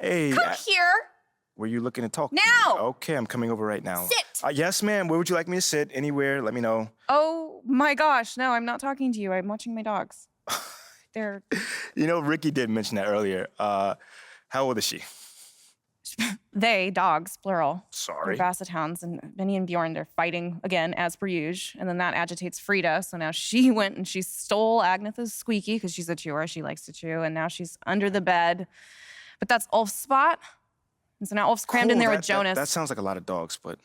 Hey. Come here. Were you looking to talk? Now. Okay, I'm coming over right now. Sit. Yes, ma'am. Where would you like me to sit? Anywhere, let me know. Oh my gosh, no, I'm not talking to you. I'm watching my dogs. They're... You know, Ricky did mention that earlier. How old is she? They, dogs, plural. Sorry. They're basset hounds, and Benny and Bjorn, they're fighting again, as per usual. And then that agitates Frida, so now she went and she stole Agnetha's squeaky, because she's a chewer, she likes to chew, and now she's under the bed. But that's Ulf's spot. And so now Ulf's crammed in there with Jonas. That sounds like a lot of dogs, but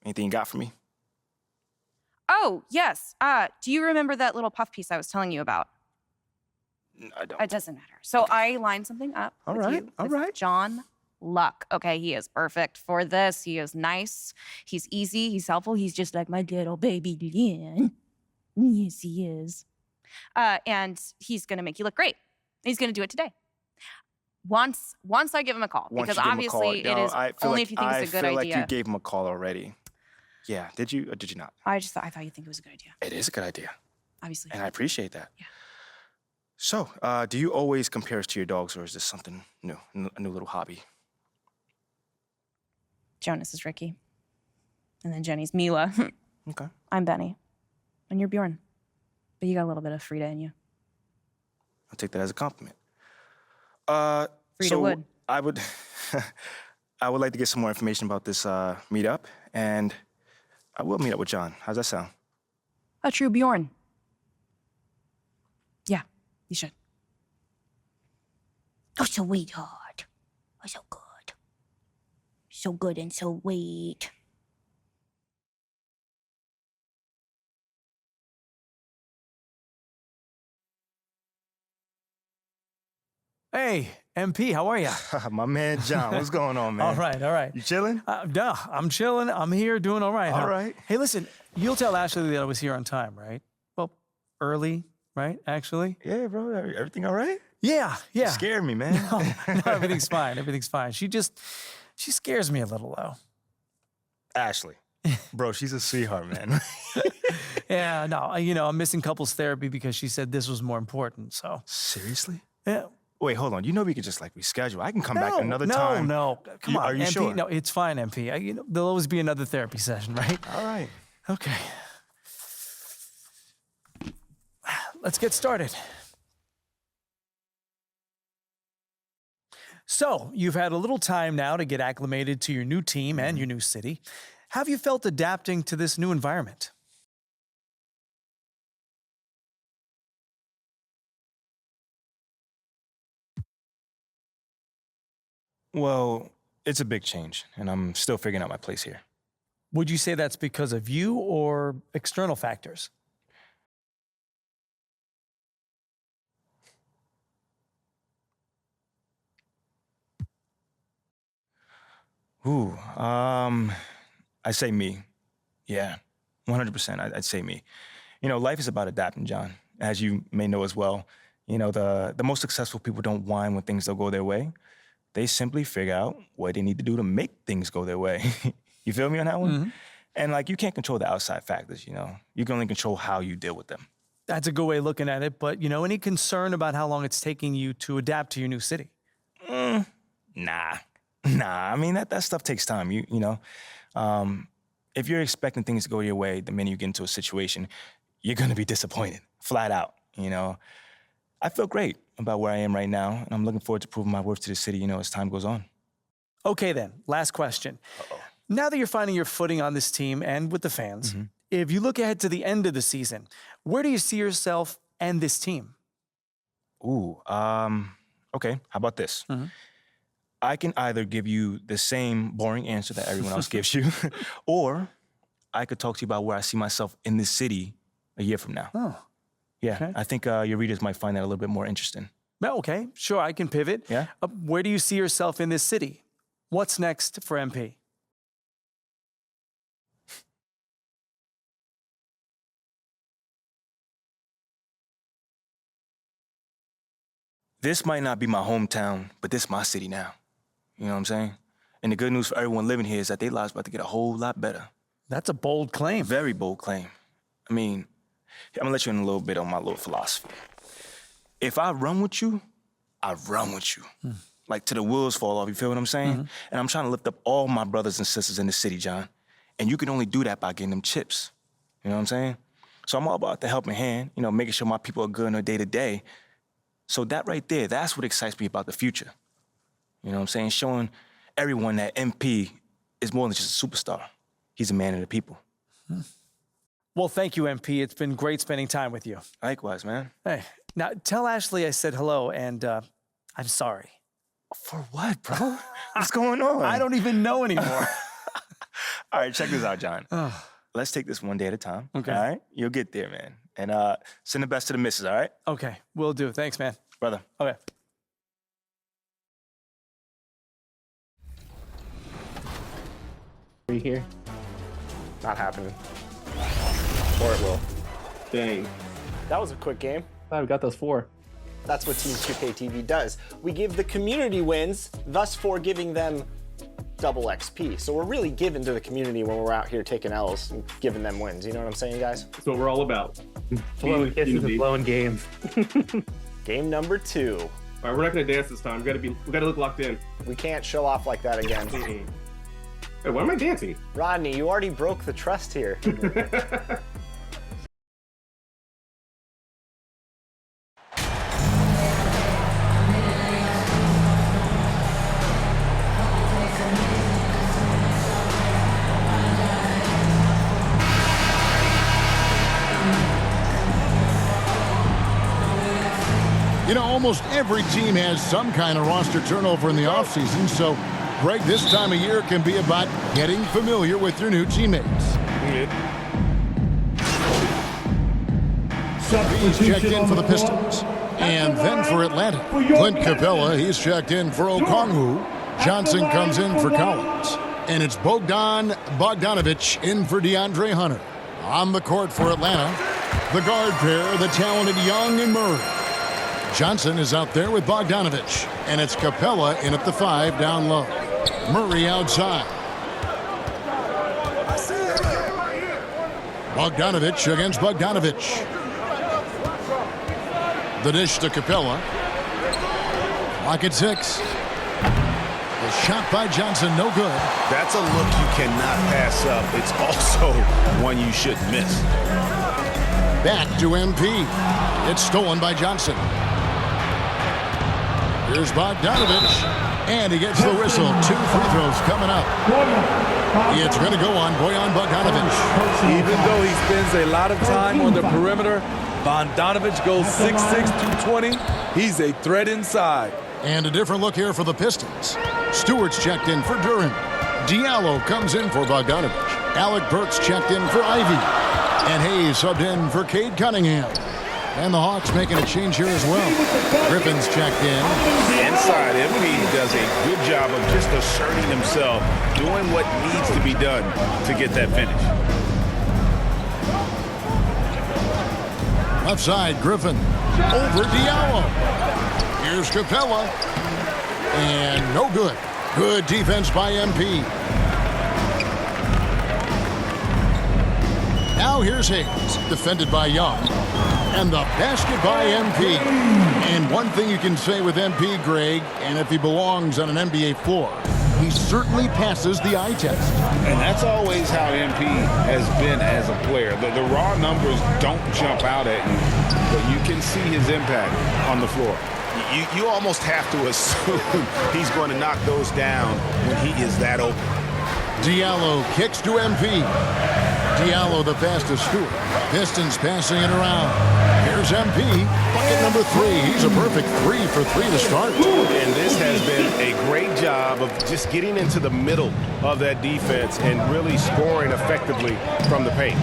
anything you got for me? Oh, yes. Do you remember that little puff piece I was telling you about? I don't. It doesn't matter. So I lined something up with John Luck. Okay, he is perfect for this. He is nice. He's easy. He's helpful. He's just like my little baby Lynn. Yes, he is. And he's going to make you look great. He's going to do it today. Once I give him a call. Because obviously it is only if you think it's a good idea. I feel like you gave him a call already. Yeah, did you or did you not? I thought you'd think it was a good idea. It is a good idea. Obviously. And I appreciate that. Yeah. So, do you always compare us to your dogs, or is this something new, a new little hobby? Jonas is Ricky. And then Jenny's Mila. Okay. I'm Benny. And you're Bjorn. But you got a little bit of Frida in you. I'll take that as a compliment. Frida would. I would like to get some more information about this meetup, and I will meet up with John. How's that sound? A true Bjorn. Yeah, you should. Oh, sweetheart. Oh, so good. So good and so sweet. Hey, MP, how are you? My man John, what's going on, man? All right. You chilling? No, I'm chilling. I'm here doing all right. All right. Hey, listen, you'll tell Ashley that I was here on time, right? Well, early, right, actually? Yeah, bro. Everything all right? Yeah. You scared me, man. No, everything's fine. Everything's fine. She scares me a little, though. Ashley. Bro, she's a sweetheart, man. Yeah, no, I'm missing couples therapy because she said this was more important, so. Seriously? Yeah. Wait, hold on. You know we could just, reschedule. I can come back another time. No. Come on, Are you MP, sure? No, it's fine, MP. There'll always be another therapy session, right? All right. Okay. Let's get started. So, you've had a little time now to get acclimated to your new team and your new city. How have you felt adapting to this new environment? Well, it's a big change, and I'm still figuring out my place here. Would you say that's because of you or external factors? Ooh, I'd say me. Yeah, 100%, I'd say me. Life is about adapting, John, as you may know as well. The most successful people don't whine when things don't go their way. They simply figure out what they need to do to make things go their way. You feel me on that one? Mm-hmm. And you can't control the outside factors, You can only control how you deal with them. That's a good way of looking at it, but, any concern about how long it's taking you to adapt to your new city? Nah. I mean, that stuff takes time, if you're expecting things to go your way, the minute you get into a situation, you're gonna be disappointed, flat out, I feel great about where I am right now, and I'm looking forward to proving my worth to the city, as time goes on. Okay then, last question. Uh-oh. Now that you're finding your footing on this team and with the fans, if you look ahead to the end of the season, where do you see yourself and this team? Ooh, okay, how about this? I can either give you the same boring answer that everyone else gives you, or I could talk to you about where I see myself in this city a year from now. Oh. Yeah, Okay. I think your readers might find that a little bit more interesting. Well, okay, sure, I can pivot. Yeah? Where do you see yourself in this city? What's next for MP? This might not be my hometown, but this is my city now. You know what I'm saying? And the good news for everyone living here is that their lives about to get a whole lot better. That's a bold claim. Very bold claim. I mean, I'm gonna let you in a little bit on my little philosophy. If I run with you, I run with you. like till the wheels fall off, you feel what I'm saying? And I'm trying to lift up all my brothers and sisters in the city, John. And you can only do that by getting them chips. You know what I'm saying? So I'm all about the helping hand, you know, making sure my people are good in their day-to-day. So that right there, that's what excites me about the future. You know what I'm saying? Showing everyone that MP is more than just a superstar. He's a man of the people. Well, thank you, MP. It's been great spending time with you. Likewise, man. Hey, now tell Ashley I said hello, and I'm sorry. For what, bro? What's going on? I don't even know anymore. All right, check this out, John. Let's take this one day at a time. Okay. All right? You'll get there, man. And send the best to the missus, all right? Okay, will do. Thanks, man. Brother. Okay. Are you here? Not happening. Or it will. Dang. That was a quick game. Glad we got those 4. That's what Team 2K23 does. We give the community wins, thus for giving them double XP. So we're really giving to the community when we're out here taking L's and giving them wins. You know what I'm saying, guys? That's what we're all about. Blowing kisses and blowing games. Game number 2. All right, we're not gonna dance this time. We gotta look locked in. We can't show off like that again. Hey, why am I dancing? Rodney, you already broke the trust here. You know, almost every team has some kind of roster turnover in the offseason, so, Greg, this time of year can be about getting familiar with your new teammates. He's checked in for the Pistons. And then for Atlanta, Clint Capella, he's checked in for Okongwu. Johnson comes in for Collins. And it's Bogdan Bogdanovic in for DeAndre Hunter. On the court for Atlanta, the guard pair, the talented Young and Murray. Johnson is out there with Bogdanovic, and it's Capella in at the 5 down low. Murray outside. Bogdanovic against Bogdanovic. The dish to Capella. Clock at 6. The shot by Johnson, no good. That's a look you cannot pass up. It's also one you shouldn't miss. Back to MP. It's stolen by Johnson. Here's Bogdanovic, and he gets the whistle. 2 free throws coming up. It's going to go on Bojan Bogdanovic. Even though he spends a lot of time on the perimeter, Bogdanovic goes 6'6", 220. He's a threat inside. And a different look here for the Pistons. Stewart's checked in for Duran. Diallo comes in for Bogdanovic. Alec Burks checked in for Ivy. And Hayes subbed in for Cade Cunningham. And the Hawks making a change here as well. Griffin's checked in. Inside, MP does a good job of just asserting himself, doing what needs to be done to get that finish. Left side, Griffin. Over Diallo. Here's Capella. And no good. Good defense by MP. Now here's Hayes, defended by Young. And the basket by MP. And one thing you can say with MP, Greg, and if he belongs on an NBA floor, he certainly passes the eye test. And that's always how MP has been as a player. The raw numbers don't jump out at you, but you can see his impact on the floor. You almost have to assume he's going to knock those down when he is that open. Diallo kicks to MP. Diallo the pass to Stewart. Pistons passing it around. Here's MP. Bucket number 3. He's a perfect 3 for 3 to start. And this has been a great job of just getting into the middle of that defense and really scoring effectively from the paint.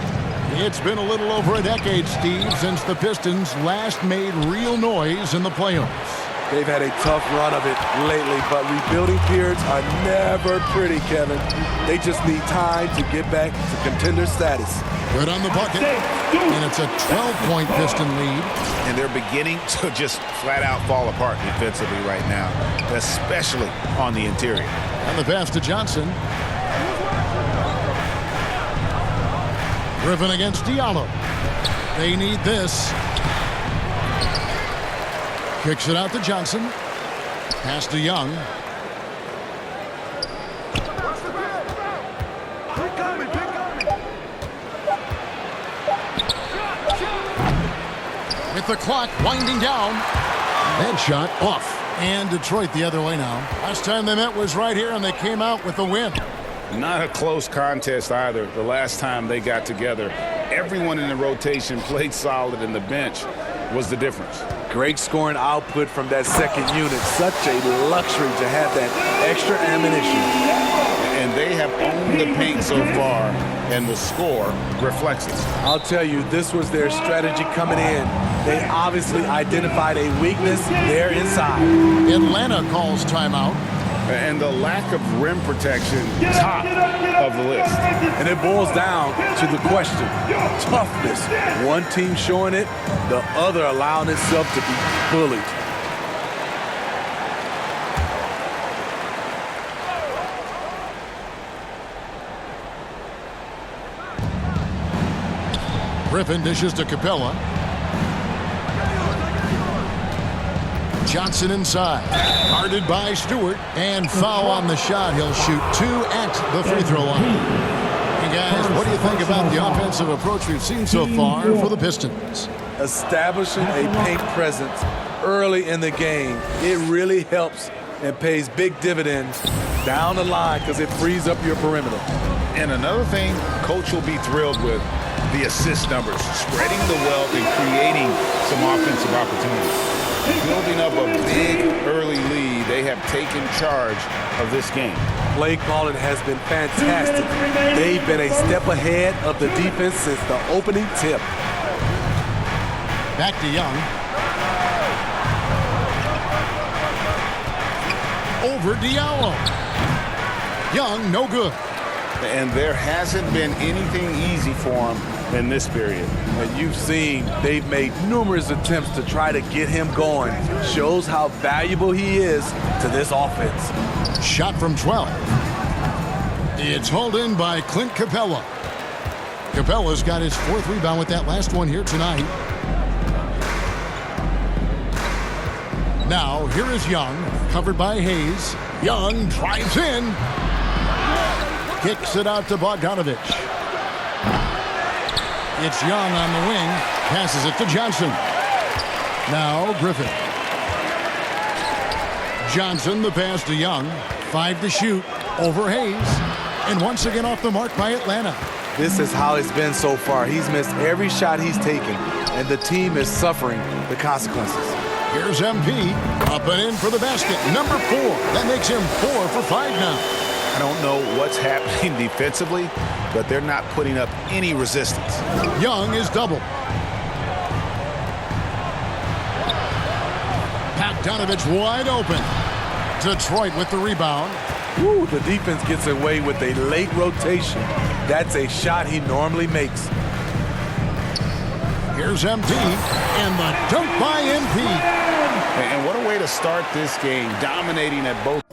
It's been a little over a decade, Steve, since the Pistons last made real noise in the playoffs. They've had a tough run of it lately, but rebuilding periods are never pretty, Kevin. They just need time to get back to contender status. Good on the bucket, and it's a 12-point Piston lead. And they're beginning to just flat out fall apart defensively right now, especially on the interior. And the pass to Johnson. Griffin against Diallo. They need this. Kicks it out to Johnson. Pass to Young. With the clock winding down. That shot off. And Detroit the other way now. Last time they met was right here, and they came out with a win. Not a close contest either. The last time they got together, everyone in the rotation played solid, and the bench was the difference. Great scoring output from that second unit. Such a luxury to have that extra ammunition. And they have owned the paint so far, and the score reflects it. I'll tell you, this was their strategy coming in. They obviously identified a weakness there inside. Atlanta calls timeout. And the lack of rim protection, top of the list. And it boils down to the question, toughness. One team showing it, the other allowing itself to be bullied. Griffin dishes to Capella. Johnson inside. Guarded by Stewart. And foul on the shot. He'll shoot 2 at the free throw line. Hey guys, what do you think about the offensive approach we've seen so far for the Pistons? Establishing a paint presence early in the game, it really helps and pays big dividends down the line because it frees up your perimeter. And another thing Coach will be thrilled with, the assist numbers, spreading the wealth and creating some offensive opportunities. Building up a big early lead, they have taken charge of this game. Play calling has been fantastic. They've been a step ahead of the defense since the opening tip. Back to Young. Over Diallo. Young, no good. And there hasn't been anything easy for him in this period. And you've seen they've made numerous attempts to try to get him going. Shows how valuable he is to this offense. Shot from 12. It's hauled in by Clint Capella. Capella's got his 4th rebound with that last one here tonight. Now, here is Young, covered by Hayes. Young drives in. Kicks it out to Bogdanovich. It's Young on the wing. Passes it to Johnson. Now Griffin. Johnson, the pass to Young. 5 to shoot. Over Hayes. And once again off the mark by Atlanta. This is how it's been so far. He's missed every shot he's taken, and the team is suffering the consequences. Here's MP. Up and in for the basket. Number 4. That makes him 4 for 5 now. I don't know what's happening defensively, but they're not putting up any resistance. Young is double. Bogdanovich wide open. Detroit with the rebound. Woo, the defense gets away with a late rotation. That's a shot he normally makes. Here's MP, and the dunk by MP. And what a way to start this game, dominating at both.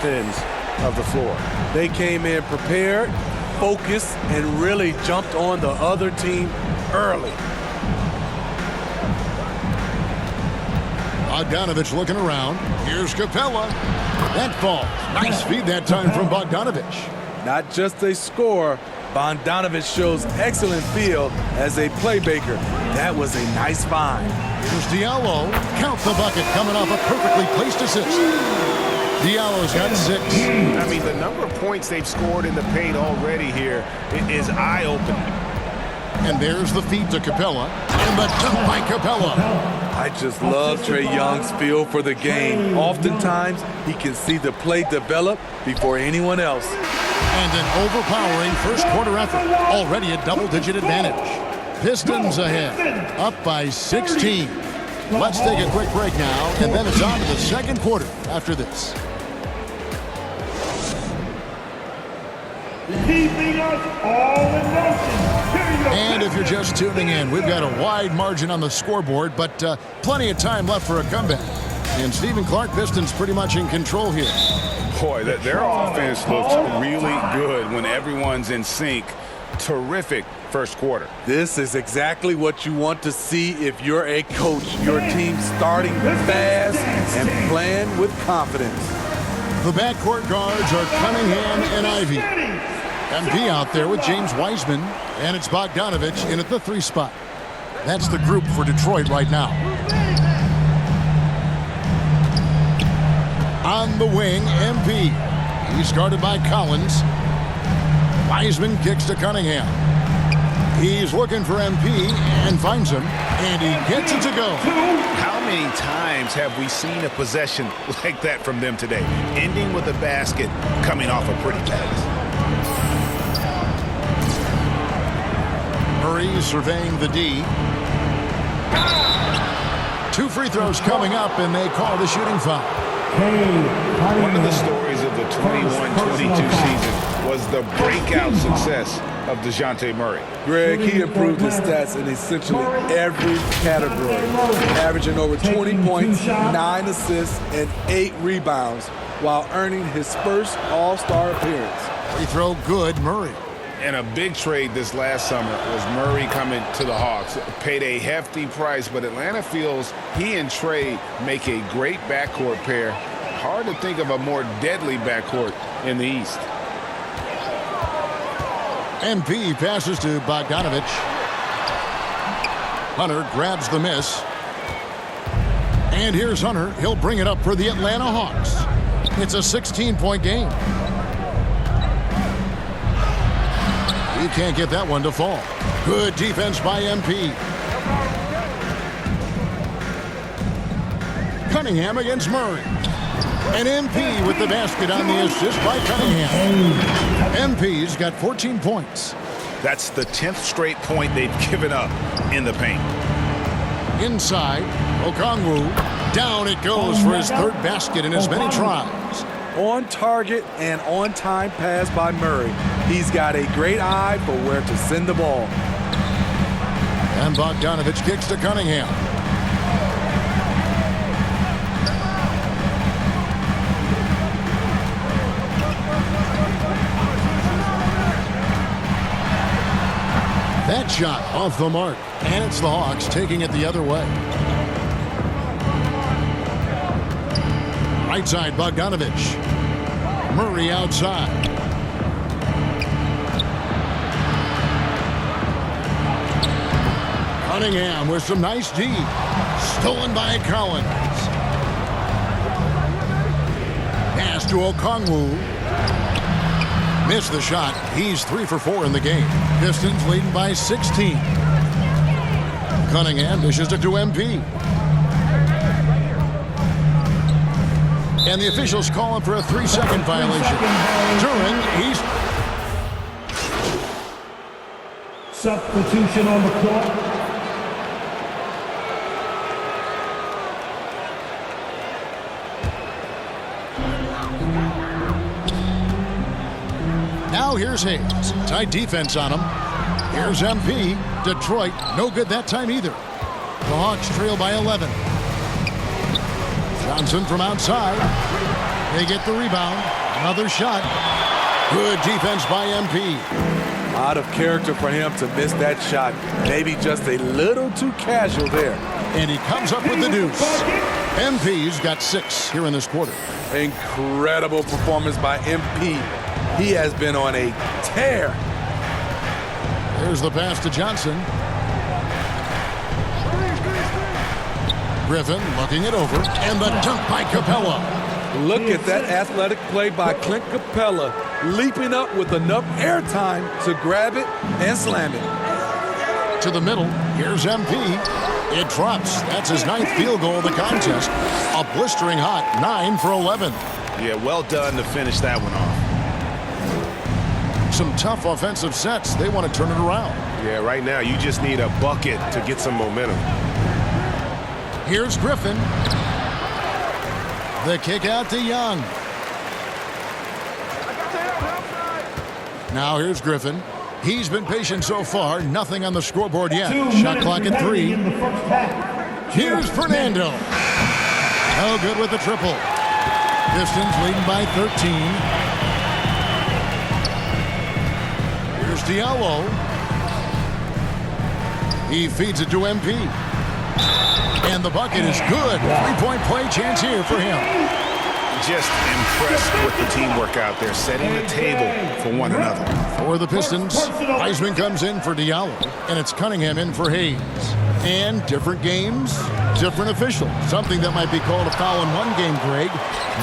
Ends of the floor. They came in prepared, focused, and really jumped on the other team early. Bogdanovich looking around. Here's Capella. That falls. Nice feed that time from Bogdanovich. Not just a scorer, Bogdanovich shows excellent feel as a playmaker. That was a nice find. Here's Diallo. Count the bucket coming off a perfectly placed assist. Diallo's got 6. I mean, the number of points they've scored in the paint already here is eye-opening. And there's the feed to Capella. And the dunk by Capella. I just love Trae Young's feel for the game. Oftentimes, he can see the play develop before anyone else. And an overpowering first quarter effort. Already a double-digit advantage. Pistons ahead, up by 16. Let's take a quick break now, and then it's on to the second quarter after this. Keeping us all in motion. And if you're just tuning in, we've got a wide margin on the scoreboard, but plenty of time left for a comeback. And Stephen Clark, Pistons pretty much in control here. Boy, their offense looks really good when everyone's in sync. Terrific first quarter. This is exactly what you want to see if you're a coach. Your team starting fast and playing with confidence. The backcourt guards are Cunningham and Ivy. MP out there with James Wiseman, and it's Bogdanovich in at the 3 spot. That's the group for Detroit right now. On the wing, MP. He's guarded by Collins. Wiseman kicks to Cunningham. He's looking for MP and finds him, and he gets it to go. How many times have we seen a possession like that from them today? Ending with a basket, coming off a pretty pass. Murray surveying the D. 2 free throws coming up, and they call the shooting foul. One of the stories of the 21-22 season was the breakout success of DeJounte Murray. Greg, he improved his stats in essentially every category, averaging over 20 points, 9 assists, and 8 rebounds, while earning his first All-Star appearance. Free throw good, Murray. And a big trade this last summer was Murray coming to the Hawks. Paid a hefty price, but Atlanta feels he and Trae make a great backcourt pair. Hard to think of a more deadly backcourt in the East. MP passes to Bogdanovich. Hunter grabs the miss. And here's Hunter. He'll bring it up for the Atlanta Hawks. It's a 16-point game. He can't get that one to fall. Good defense by MP. Cunningham against Murray. And MP with the basket on the assist by Cunningham. MP's got 14 points. That's the 10th straight point they've given up in the paint. Inside, Okongwu. Down it goes for his 3rd basket in as many tries. On target and on-time pass by Murray. He's got a great eye for where to send the ball. And Bogdanovich kicks to Cunningham. That shot off the mark, and it's the Hawks taking it the other way. Right side, Bogdanovich. Murray outside. Cunningham with some nice D. Stolen by Collins. Pass to Okongwu. Missed the shot. He's 3 for 4 in the game. Pistons leading by 16. Cunningham dishes it to MP. And the officials call him for a 3-second violation. Turin, he's... Substitution on the court. Now here's Hayes. Tight defense on him. Here's MP. Detroit, no good that time either. The Hawks trail by 11. Johnson from outside. They get the rebound. Another shot. Good defense by MP. Out of character for him to miss that shot. Maybe just a little too casual there. And he comes up with the deuce. MP's got 6 here in this quarter. Incredible performance by MP. He has been on a tear. There's the pass to Johnson. Griffin looking it over. And the dunk by Capella. Look at that athletic play by Clint Capella, leaping up with enough airtime to grab it and slam it. to the middle. Here's MP. It drops. That's his 9th field goal of the contest. A blistering hot 9 for 11. Yeah, well done to finish that one off. Some tough offensive sets. They want to turn it around. Yeah, right now you just need a bucket to get some momentum. Here's Griffin. The kick out to Young. Now here's Griffin. He's been patient so far. Nothing on the scoreboard yet. Shot clock at 3. Here's Fernando. No good with the triple. Pistons leading by 13. Here's Diallo. He feeds it to MP. And the bucket is good. 3-point play chance here for him. Just impressed with the teamwork out there, setting the table for one another. For the Pistons, Wiseman comes in for Diallo, and it's Cunningham in for Hayes. And different games, different official. Something that might be called a foul in one game, Greg,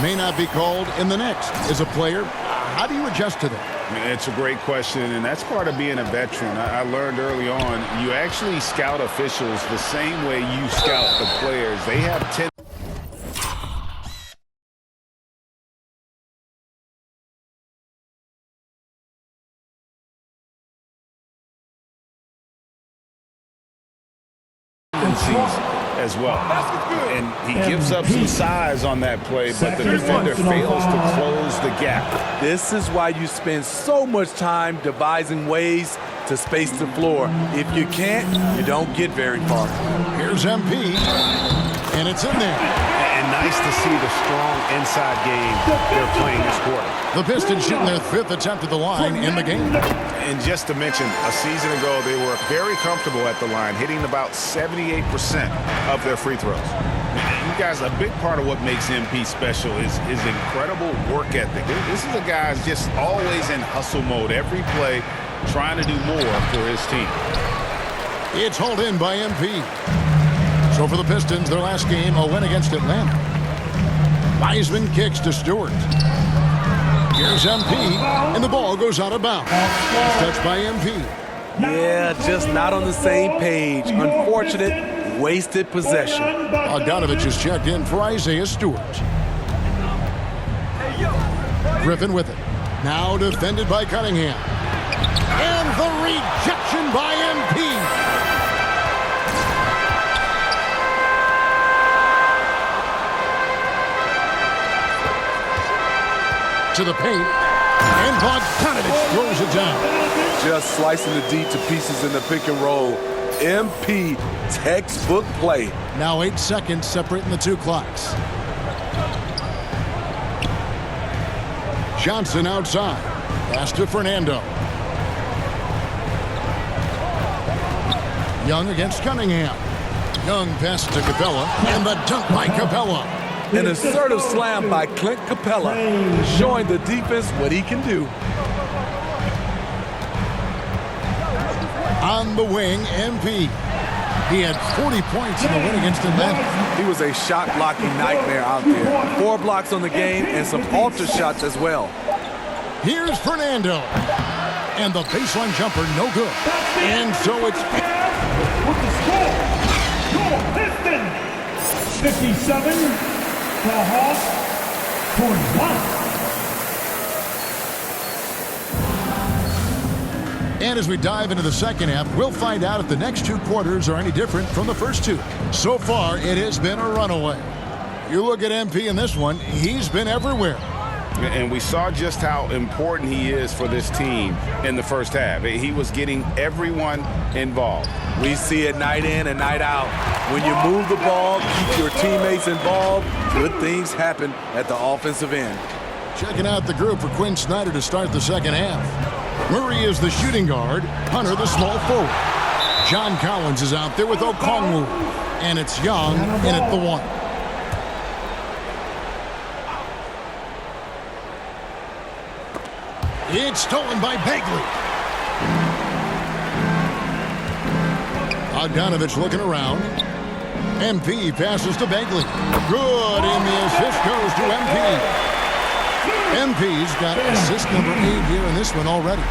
may not be called in the next. As a player, how do you adjust to that? It's a great question, and that's part of being a veteran. I learned early on, you actually scout officials the same way you scout the players. They have 10. As well, and he gives up some size on that play, but the defender fails to close the gap. This is why you spend so much time devising ways to space the floor. If you can't, you don't get very far. Here's MP, and it's in there. And nice to see the strong inside game they're playing this quarter. The Pistons shooting their 5th attempt at the line in the game. And just to mention, a season ago, they were very comfortable at the line, hitting about 78% of their free throws. You guys, a big part of what makes MP special is his incredible work ethic. This is a guy who's just always in hustle mode, every play, trying to do more for his team. It's hauled in by MP. So for the Pistons, their last game, a win against Atlanta. Wiseman kicks to Stewart. Here's MP, and the ball goes out of bounds. Touched by MP. Yeah, just not on the same page. Unfortunate, wasted possession. Bogdanovich is checked in for Isaiah Stewart. Griffin with it. Now defended by Cunningham. And the rejection by MP. To the paint, and Bogdanovich throws it down. Just slicing the D to pieces in the pick and roll. MP textbook play. Now 8 seconds separating the two clocks. Johnson outside. Pass to Fernando. Young against Cunningham. Young passes to Capella, and the dunk by Capella. An assertive slam by Clint Capella, showing the defense what he can do. On the wing, MP. He had 40 points in the win against Atlanta. He was a shot blocking nightmare out there. 4 blocks on the game and some altar shots as well. Here's Fernando. And the baseline jumper, no good. And so it's... With the score, your Pistons, 57. The Hawks, 41. And as we dive into the second half, we'll find out if the next 2 quarters are any different from the first 2. So far, it has been a runaway. You look at MP in this one, he's been everywhere. And we saw just how important he is for this team in the first half. He was getting everyone involved. We see it night in and night out. When you move the ball, keep your teammates involved, good things happen at the offensive end. Checking out the group for Quinn Snyder to start the second half. Murray is the shooting guard, Hunter the small forward. John Collins is out there with Okongwu, and it's Young in at the 1. It's stolen by Bagley. Bogdanovich looking around. MP passes to Bagley. Good, and the assist goes to MP. MP's got assist number 8 here in this one already.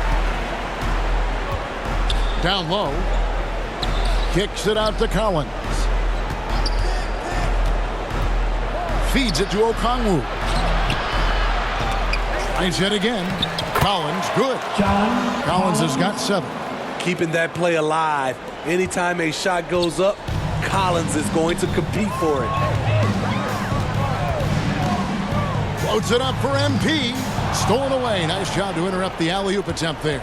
Down low. Kicks it out to Collins. Feeds it to Okongwu. Tries it again. Collins, good. Collins has got 7. Keeping that play alive. Anytime a shot goes up, Collins is going to compete for it. Floats it up for MP. Stolen away. Nice job to interrupt the alley-oop attempt there.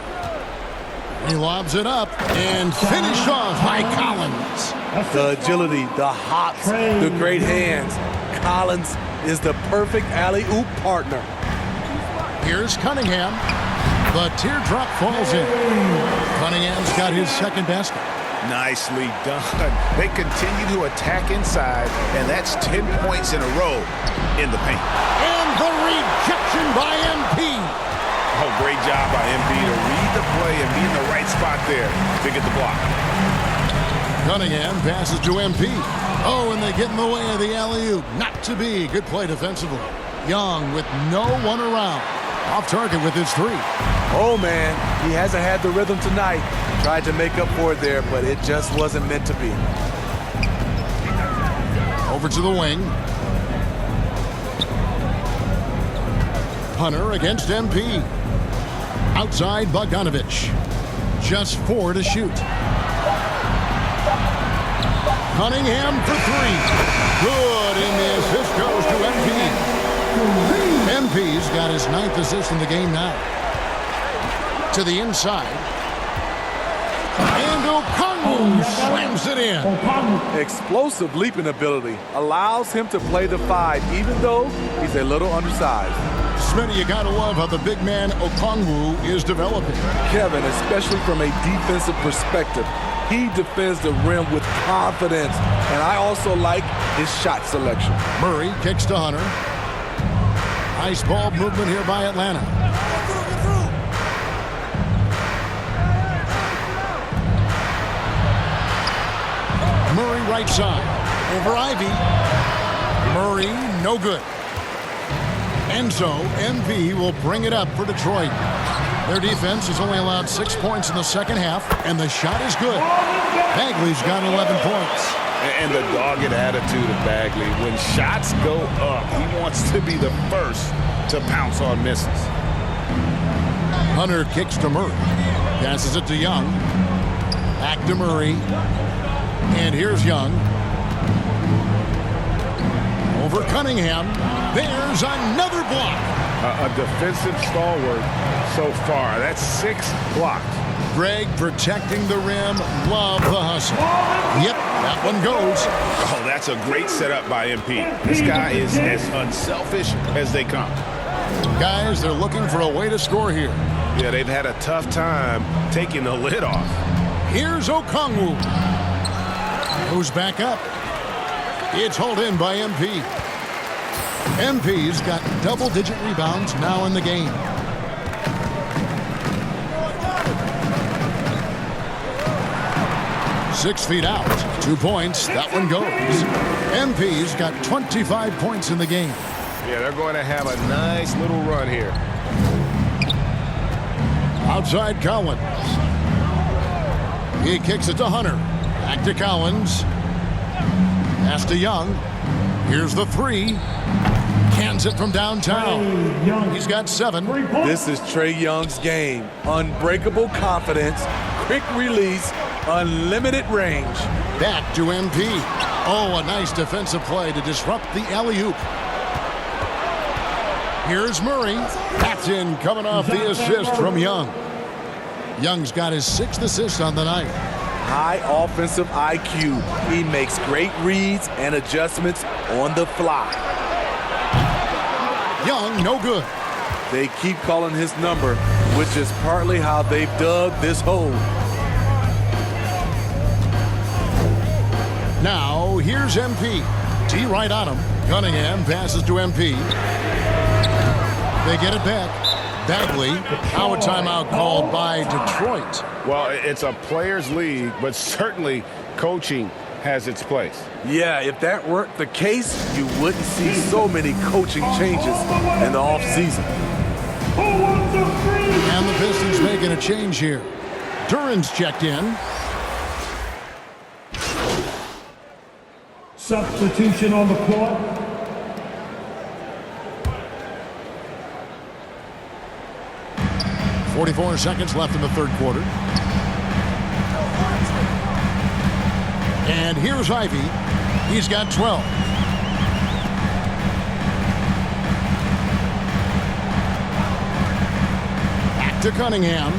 He lobs it up and finished off by Collins. The agility, the hops, the great hands. Collins is the perfect alley-oop partner. Here's Cunningham. The teardrop falls in. Cunningham's got his second basket. Nicely done. They continue to attack inside, and that's 10 points in a row in the paint. And the rejection by MP. Oh, great job by MP to read the play and be in the right spot there to get the block. Cunningham passes to MP. Oh, and they get in the way of the alley-oop. Not to be. Good play defensively. Young with no one around. Off target with his 3. Oh, man, he hasn't had the rhythm tonight. Tried to make up for it there, but it just wasn't meant to be. Over to the wing. Hunter against MP. Outside Bogdanovich. Just 4 to shoot. Cunningham for 3. Good, and the assist goes to MP. MP's got his 9th assist in the game now. To the inside. And Okongwu slams it in. Explosive leaping ability allows him to play the 5, even though he's a little undersized. Smitty, you gotta love how the big man Okongwu is developing. Kevin, especially from a defensive perspective, he defends the rim with confidence, and I also like his shot selection. Murray kicks to Hunter. Nice ball movement here by Atlanta. Murray right side. Over Ivy. Murray, no good. And so, MP will bring it up for Detroit. Their defense has only allowed 6 points in the second half, and the shot is good. Bagley's got 11 points. And the dogged attitude of Bagley. When shots go up, he wants to be the first to pounce on misses. Hunter kicks to Murray. Passes it to Young. Back to Murray. And here's Young. Over Cunningham. There's another block. A defensive stalwart so far. That's 6 blocked. Greg protecting the rim. Love the hustle. Yep, that one goes. Oh, that's a great setup by MP. This guy is as unselfish as they come. Guys, they're looking for a way to score here. Yeah, they've had a tough time taking the lid off. Here's Okongwu. Goes back up. It's hauled in by MP. MP's got double-digit rebounds now in the game. Six feet out. 2 points. That one goes. MP's got 25 points in the game. Yeah, they're going to have a nice little run here. Outside Collins. He kicks it to Hunter. Back to Collins. Pass to Young. Here's the 3. Cans it from downtown. He's got 7. This is Trae Young's game. Unbreakable confidence, quick release, unlimited range. Back to MP. Oh, a nice defensive play to disrupt the alley-oop. Here's Murray. That's in, coming off the assist from Young. Young's got his 6th assist on the night. High offensive IQ. He makes great reads and adjustments on the fly. Young, no good. They keep calling his number, which is partly how they've dug this hole. Now, here's MP. T right on him. Cunningham passes to MP. They get it back. Bagley. Now a timeout called by Detroit. Well, it's a players' league, but certainly coaching has its place. Yeah, if that weren't the case, you wouldn't see so many coaching changes in the offseason. And the Pistons making a change here. Duran's checked in. Substitution on the court. .44 seconds left in the third quarter. And here's Ivy. He's got 12. Back to Cunningham.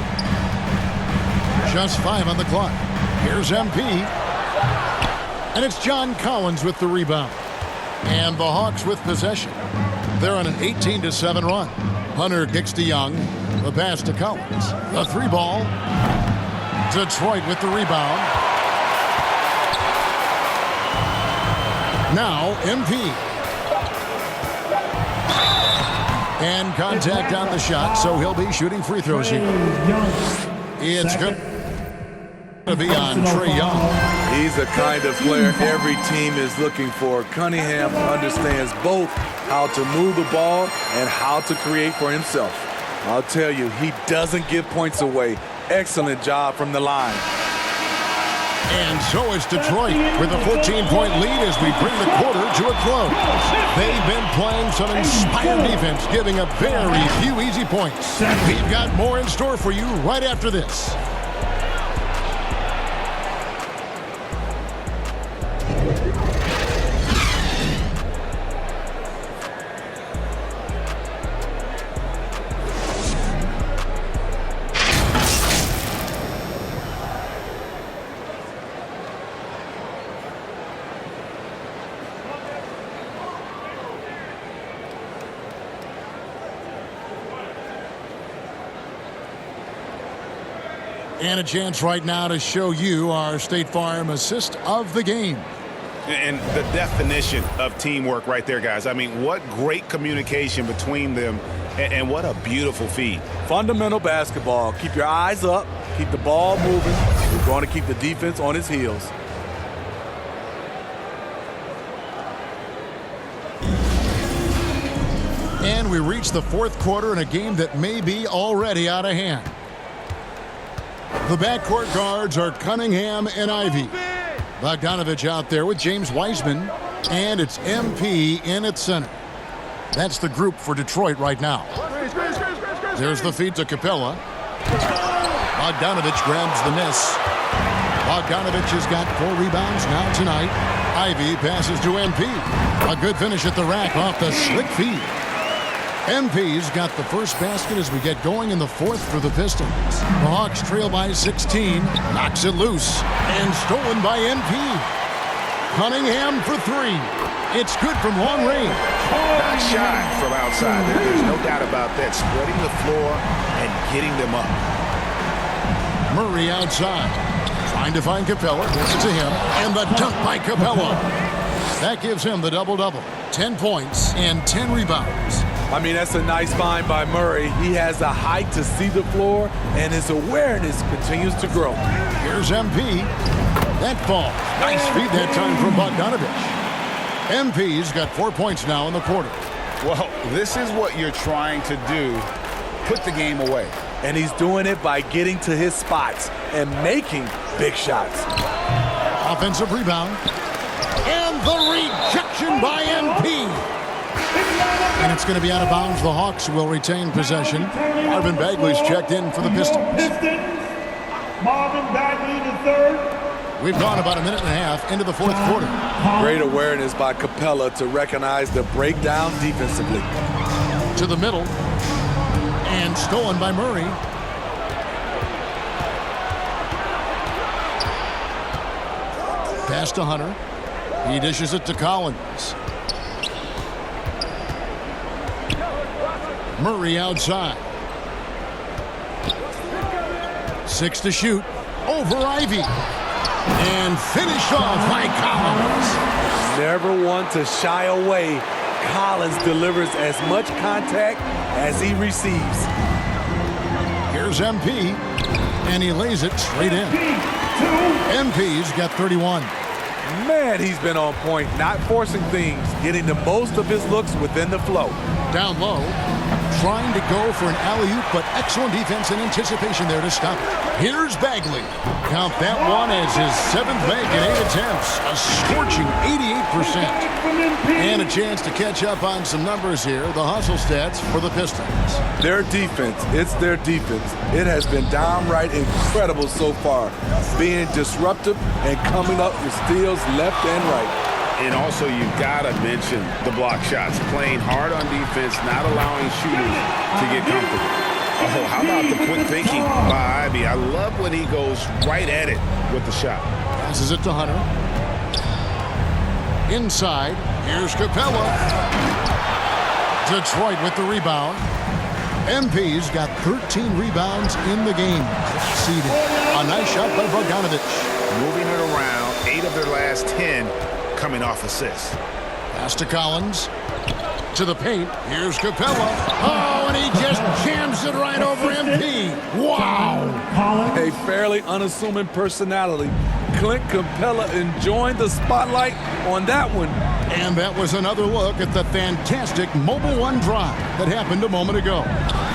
Just 5 on the clock. Here's MP. And it's John Collins with the rebound. And the Hawks with possession. They're on an 18-7 run. Hunter kicks to Young. The pass to Collins. The 3-ball. Detroit with the rebound. Now MP. And contact on the shot, so he'll be shooting free throws here. It's going to be on Trae Young. He's the kind of player every team is looking for. Cunningham understands both how to move the ball and how to create for himself. I'll tell you, he doesn't give points away. Excellent job from the line. And so is Detroit with a 14-point lead as we bring the quarter to a close. They've been playing some inspired defense, giving up very few easy points. We've got more in store for you right after this. And a chance right now to show you our State Farm assist of the game. And the definition of teamwork right there, guys. I mean, what great communication between them, and what a beautiful feed. Fundamental basketball. Keep your eyes up. Keep the ball moving. We're going to keep the defense on its heels. And we reach the fourth quarter in a game that may be already out of hand. The backcourt guards are Cunningham and Ivy. Bogdanovich out there with James Wiseman, and it's MP in at center. That's the group for Detroit right now. There's the feed to Capella. Bogdanovich grabs the miss. Bogdanovich has got 4 rebounds now tonight. Ivy passes to MP. A good finish at the rack off the slick feed. MP's got the first basket as we get going in the fourth for the Pistons. The Hawks trail by 16. Knocks it loose. And stolen by MP. Cunningham for 3. It's good from long range. Nice shot from outside. There's no doubt about that. Spreading the floor and getting them up. Murray outside. Trying to find Capella. Gets it to him. And the dunk by Capella. That gives him the double-double. 10 points and 10 rebounds. I mean, that's a nice find by Murray. He has the height to see the floor, and his awareness continues to grow. Here's MP. That ball. Nice feed that time from Bogdanovich. MP's got 4 points now in the quarter. Well, this is what you're trying to do. Put the game away. And he's doing it by getting to his spots and making big shots. Offensive rebound. And the rejection by MP. And it's going to be out of bounds. The Hawks will retain possession. Marvin Bagley's checked in for the Pistons. Marvin Bagley the third. We've gone about a minute and a half into the fourth quarter. Great awareness by Capella to recognize the breakdown defensively. To the middle. And stolen by Murray. Pass to Hunter. He dishes it to Collins. Murray outside. 6 to shoot. Over Ivy. And finished off by Collins. Never one to shy away. Collins delivers as much contact as he receives. Here's MP. And he lays it straight in. MP's got 31. Man, he's been on point, not forcing things, getting the most of his looks within the flow. Down low. trying to go for an alley-oop, but excellent defense and anticipation there to stop it. Here's Bagley. Count that one as his 7th make in 8 attempts. A scorching 88%. And a chance to catch up on some numbers here. The hustle stats for the Pistons. Their defense, it's their defense. It has been downright incredible so far, being disruptive and coming up with steals left and right. And also, you've got to mention the block shots. Playing hard on defense, not allowing shooters to get comfortable. Oh, how about the quick thinking by Ivy? I love when he goes right at it with the shot. Passes it to Hunter. Inside, here's Capella. Detroit with the rebound. MP's got 13 rebounds in the game. Seeded. A nice shot by Bogdanovic. Moving it around, 8 of their last 10 coming off assists. Pass to Collins. To the paint. Here's Capella. Oh, and he just jams it right over MP. Wow. A fairly unassuming personality. Clint Capella enjoying the spotlight on that one. And that was another look at the fantastic Mobile One drive that happened a moment ago.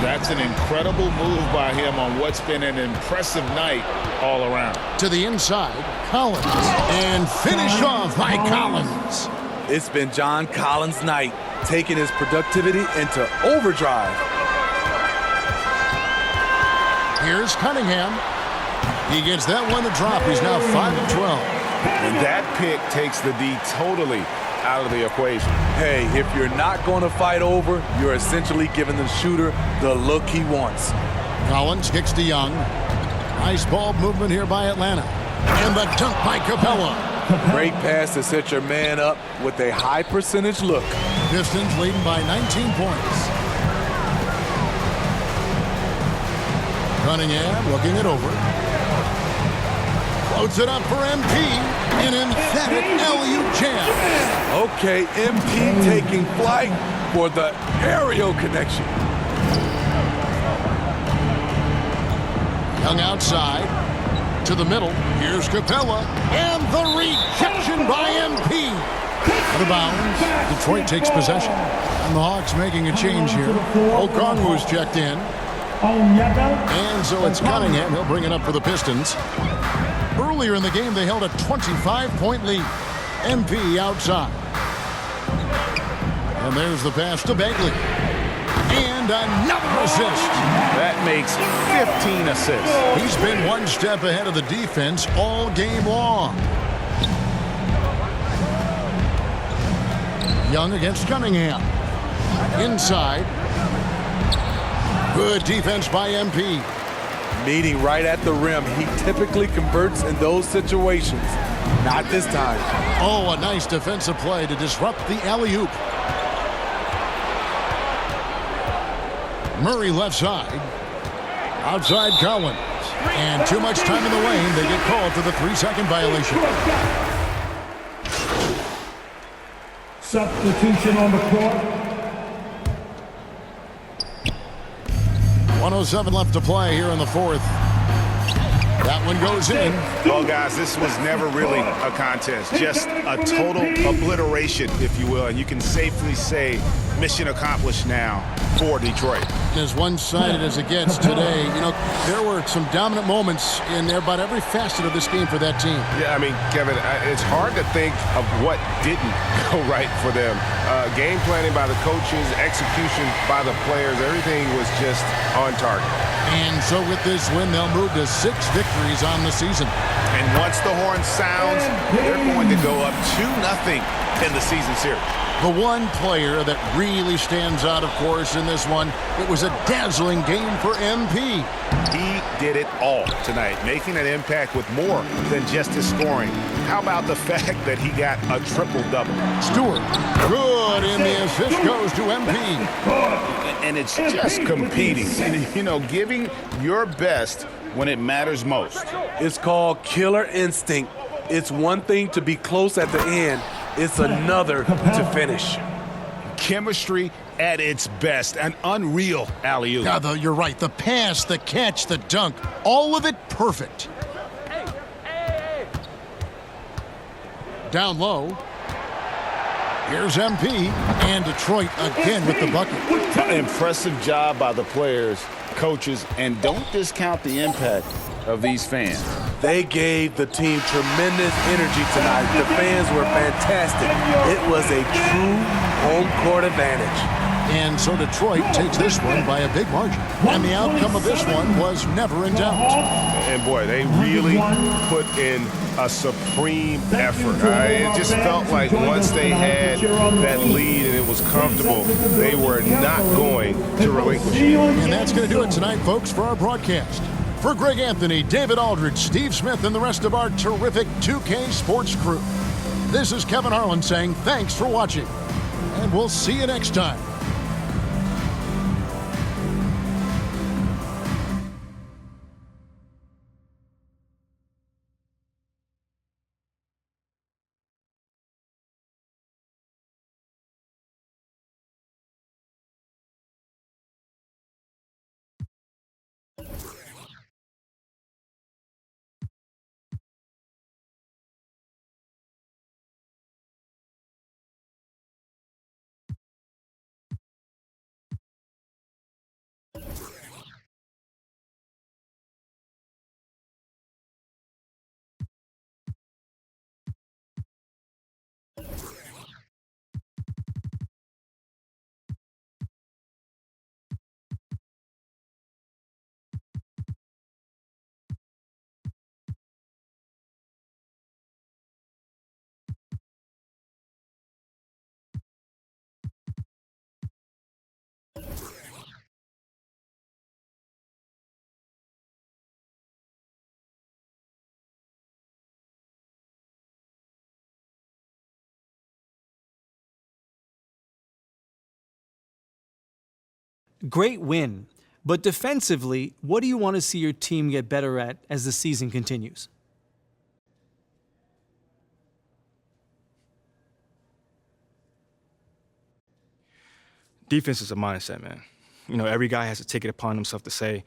That's an incredible move by him on what's been an impressive night all around. To the inside, Collins. And finish off by Collins. It's been John Collins' night, taking his productivity into overdrive. Here's Cunningham. He gets that one to drop. He's now 5 of 12. And that pick takes the D totally out of the equation. Hey, if you're not going to fight over, you're essentially giving the shooter the look he wants. Collins kicks to Young. Nice ball movement here by Atlanta. And the dunk by Capella. Great pass to set your man up with a high percentage look. Pistons leading by 19 points. Cunningham looking it over. Floats it up for MP. An emphatic alley-oop jam. Okay, MP taking flight for the aerial connection. Young outside. To the middle. Here's Capella. And the rejection by MP. Out of bounds. Detroit takes possession. And the Hawks making a change here. Okongwu's checked in. And so it's Cunningham. He'll bring it up for the Pistons. Earlier in the game, they held a 25-point lead. MP outside. And there's the pass to Bagley. And another assist. That makes 15 assists. He's been one step ahead of the defense all game long. Young against Cunningham. Inside. Good defense by MP. Meeting right at the rim. He typically converts in those situations. Not this time. Oh, a nice defensive play to disrupt the alley-oop. Murray left side. Outside Collins. And too much time in the lane. They get called for the 3-second violation. Substitution on the court. 1:07 left to play here in the fourth. That one goes in. Well, guys, this was never really a contest. Just a total obliteration, if you will. And you can safely say mission accomplished now for Detroit. As one-sided as it gets today, you know, there were some dominant moments in about every facet of this game for that team. Yeah, I mean, Kevin, it's hard to think of what didn't go right for them. Game planning by the coaches, execution by the players, everything was just on target. And so with this win, they'll move to 6 victories on the season. And once the horn sounds, they're going to go up 2-0 in the season series. The one player that really stands out, of course, in this one, it was a dazzling game for MP. He did it all tonight, making an impact with more than just his scoring. How about the fact that he got a triple-double? Stewart, good, and the assist goes to MP. And it's just competing and, you know, giving your best when it matters most. It's called killer instinct. It's one thing to be close at the end. It's another to finish. Chemistry at its best. An unreal alley-oop. Yeah, you're right. The pass, the catch, the dunk, all of it perfect. Down low. Here's MP and Detroit again with the bucket. Impressive job by the players, coaches, and don't discount the impact of these fans. They gave the team tremendous energy tonight. The fans were fantastic. It was a true home court advantage. And so Detroit takes this one by a big margin. And the outcome of this one was never in doubt. And boy, they really put in a supreme effort. It just felt like once they had that lead and it was comfortable, they were not going to relinquish it. And that's going to do it tonight, folks, for our broadcast. For Greg Anthony, David Aldridge, Steve Smith, and the rest of our terrific 2K Sports crew, this is Kevin Harlan saying thanks for watching. And we'll see you next time. Great win. But defensively, what do you want to see your team get better at as the season continues? Defense is a mindset, man. You know, every guy has to take it upon himself to say,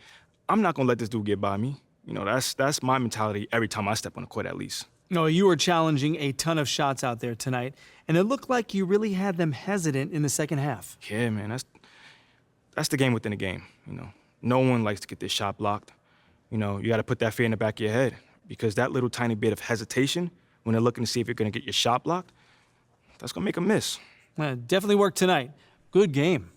I'm not going to let this dude get by me. You know, that's my mentality every time I step on the court, at least. No, you were challenging a ton of shots out there tonight, and it looked like you really had them hesitant in the second half. Yeah, man, that's the game within the game, you know. No one likes to get this shot blocked. You know, you got to put that fear in the back of your head because that little tiny bit of hesitation when they're looking to see if you're going to get your shot blocked, that's going to make them miss. Definitely worked tonight. Good game.